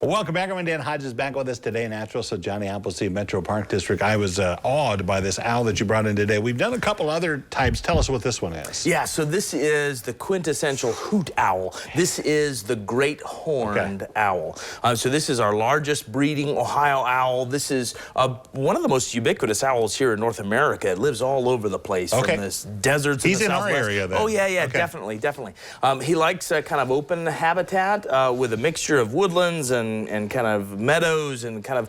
Welcome back. Everyone. Dan Hodges back with us today in Nashville. So Johnny Appleseed, Metro Park District. I was awed by this owl that you brought in today. We've done a couple other types. Tell us what this one is. Yeah, so this is the quintessential hoot owl. This is the great horned owl. So this is our largest breeding Ohio owl. This is one of the most ubiquitous owls here in North America. It lives all over the place, from this deserts in the He's in Southwest. our area then. Oh, yeah, definitely. He likes kind of open habitat with a mixture of woodlands and kind of meadows and kind of,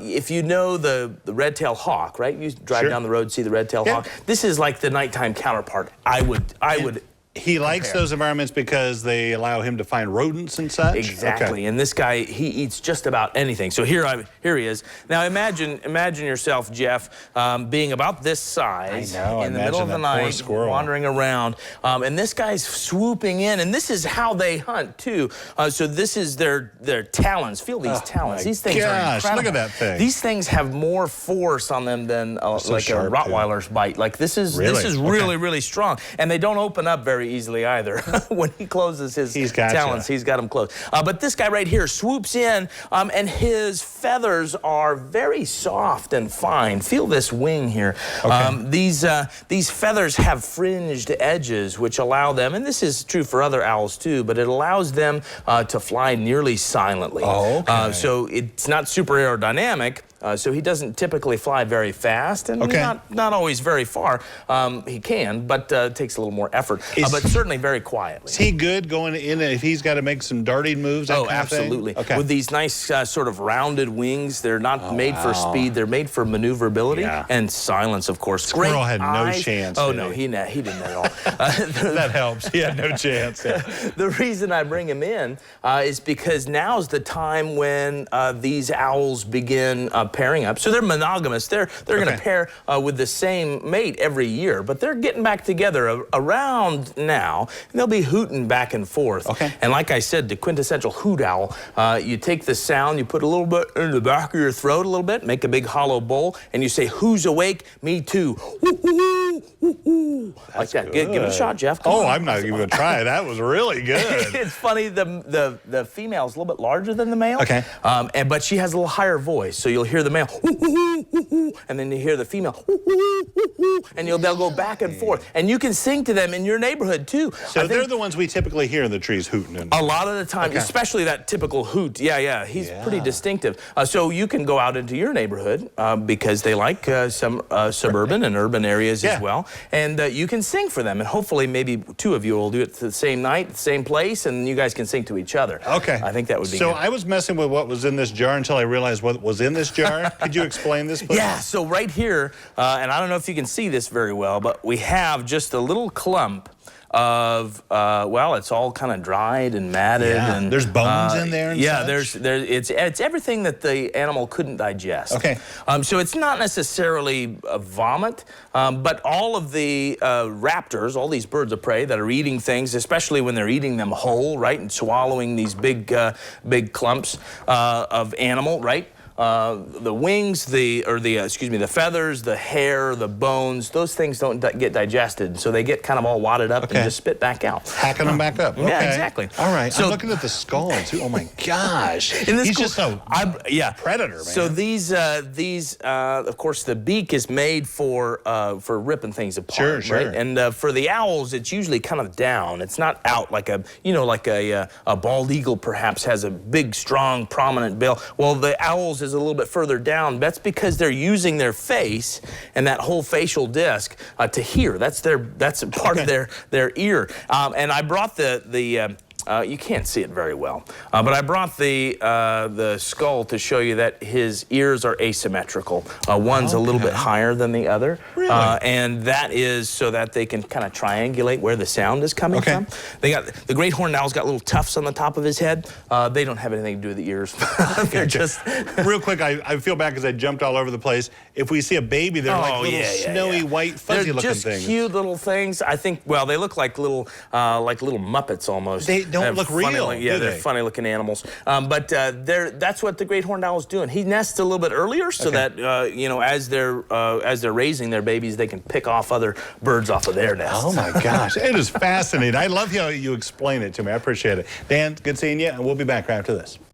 if you know the red-tailed hawk, right? You drive down the road, see the red-tailed hawk. This is like the nighttime counterpart. I would He likes those environments because they allow him to find rodents and such? Exactly. And this guy, he eats just about anything. So here he is. Now imagine yourself, Jeff, being about this size in the middle of the night, wandering around. And this guy's swooping in, and this is how they hunt too. So this is their talons. Feel these talons. These things are incredible. Look at that thing. These things have more force on them than like a Rottweiler's bite. Like this is really strong. And they don't open up very easily either. When he closes his talons, he's got them closed. But this guy right here swoops in, and his feathers are very soft and fine. Feel this wing here. These feathers have fringed edges, which allow them, and this is true for other owls too, but it allows them to fly nearly silently. So it's not super aerodynamic. So he doesn't typically fly very fast, and not always very far. He can, but it takes a little more effort. But certainly very quietly. Is he good going in if he's got to make some darting moves? Absolutely. With these nice sort of rounded wings, they're not made for speed. They're made for maneuverability and silence, of course. Squirrel had no chance. Oh, no, he didn't at all. That helps. He had no chance. The reason I bring him in is because now's the time when these owls begin pairing up. So they're monogamous. They're going to pair with the same mate every year, but they're getting back together around now, and they'll be hooting back and forth. And like I said, the quintessential hoot owl, you take the sound, you put a little bit in the back of your throat a little bit, make a big hollow bowl, and you say, "Who's awake? Me too." Like that. Give it a shot, Jeff. I'm not even going to try. That was really good. It's funny, the female's a little bit larger than the male, but she has a little higher voice, so you'll hear the male, and then you hear the female, and they'll go back and forth, and you can sing to them in your neighborhood too. So they're the ones we typically hear in the trees hooting. A lot of the time, especially that typical hoot. He's pretty distinctive. So you can go out into your neighborhood because they like some suburban and urban areas as well, and you can sing for them, and hopefully maybe two of you will do it the same night, the same place, and you guys can sing to each other. I think that would be good. So I was messing with what was in this jar until I realized what was in this jar. Could you explain this, please? Yeah, so right here, and I don't know if you can see this very well, but we have just a little clump of it's all kind of dried and matted, and there's bones in there and such? It's everything that the animal couldn't digest. So it's not necessarily a vomit, but all of the raptors, all these birds of prey that are eating things, especially when they're eating them whole, right, and swallowing these big clumps of animal, right? The wings, the feathers, the hair, the bones, those things don't get digested, so they get kind of all wadded up and just spit back out. Hacking them back up. Yeah, exactly. All right. So, I'm looking at the skull too. Oh my gosh. He's just a predator, man. So these, of course, the beak is made for ripping things apart, right? And for the owls, it's usually kind of down. It's not out like a bald eagle perhaps has a big, strong, prominent bill. Well, the owls is a little bit further down. That's because they're using their face and that whole facial disc to hear. That's part of their ear. And I brought the you can't see it very well, but I brought the skull to show you that his ears are asymmetrical. One's a little bit higher than the other, and that is so that they can kind of triangulate where the sound is coming from. The great horned owl's got little tufts on the top of his head. They don't have anything to do with the ears. They're just real quick. I feel bad because I jumped all over the place. If we see a baby, they're like little snowy white fuzzy looking things. They're just cute little things. I think. Well, they look like little Muppets almost. They don't look real. They're funny looking animals. But that's what the great horned owl is doing. He nests a little bit earlier so that as they're raising their babies, they can pick off other birds off of their nests. Oh my gosh, it is fascinating. I love how you explain it to me. I appreciate it. Dan, good seeing you, and we'll be back right after this.